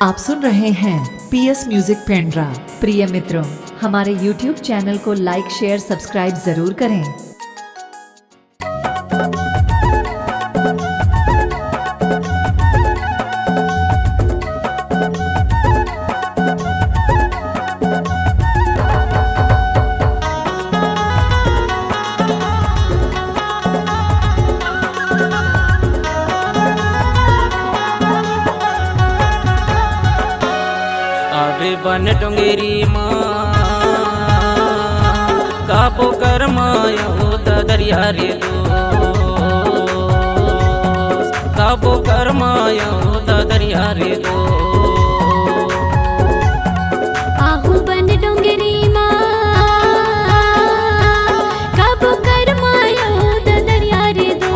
आप सुन रहे हैं पीएस म्यूजिक पेंड्रा। प्रिय मित्रों, हमारे YouTube चैनल को लाइक शेयर सब्सक्राइब जरूर करें। आवे बन डोंगेरी माँ कापो कर मायो दरिया रे दो कापो कर मायो दरिया रे दो आहू बन डोंगरी माँ काबू कर मायो दरिया रे दो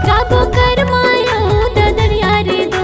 काबू कर मायो दरिया रे दो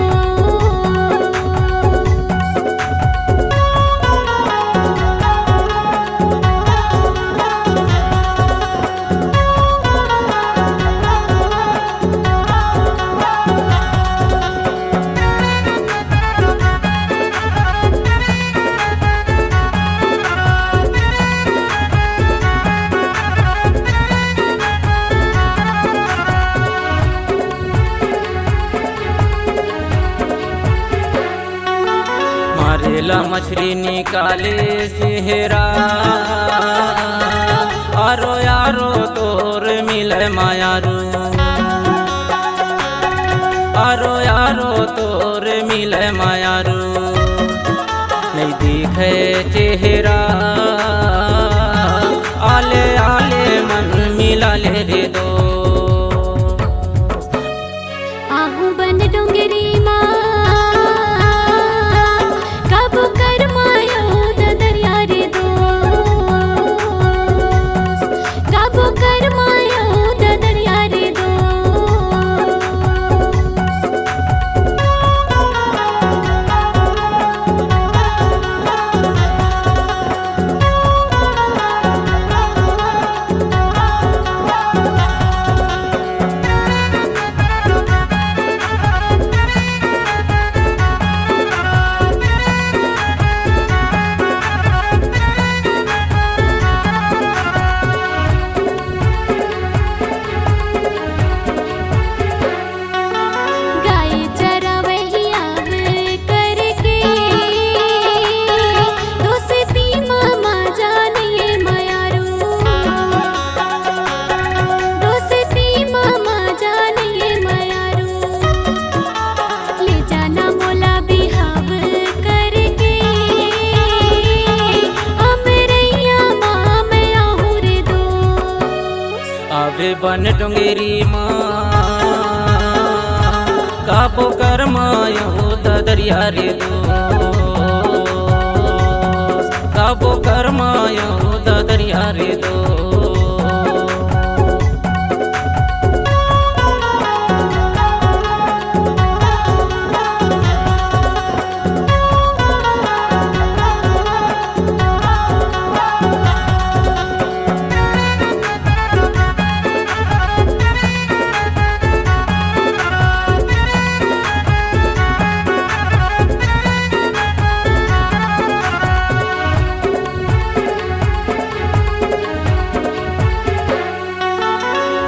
मारेला मछली निकाले सेहरा आरो यारो तोर मिले मायारू आरो यारो तोर मिले मायारू नहीं दिखे चेहरा आले आले मन मिला ले रे दो आहू बन डोंगरी माँ काबू कर मायो दरिया रे दो काबू कर मायो दरिया रे दो गाय चरावहिया करके दोस्ती मामा जानिए मायारू दोस्ती मामा जानिए मायारू ले जाना मोला बिहाव करके अमरैया माँ मैं आहू रे दो आवे बन डोंगेरी माँ काबो कर मायो दरिया रे दो काबो कर मायो दरिया रे दो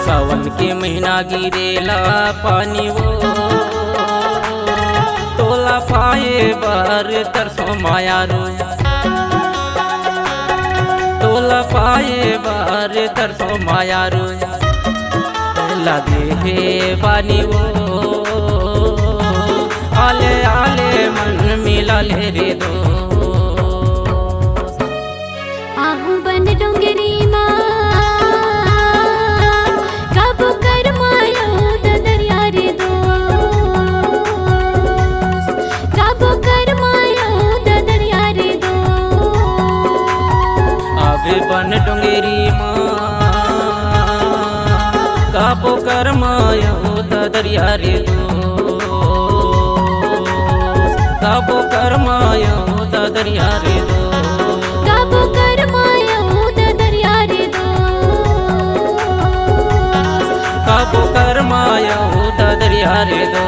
सावन के महीना गिरेला पानी वो तोला पाए बार तरसो मायारू तोला पाए बार तरसो मायारू लगे हे पानी वो आले आले मन मिला ले रे दो आहू बन डोंगरी माँ काबू कर मायो दरिया रे दो काबू कर मायो दरिया रे दो आवे बन डोंगेरी माँ काबो कर मायो दरिया रे दो काबो कर मायो दरिया रे दो काबू कर मायो दरिया रे दो काबो कर मायो दरिया रे दो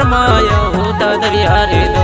कर्मायो दादरिया रे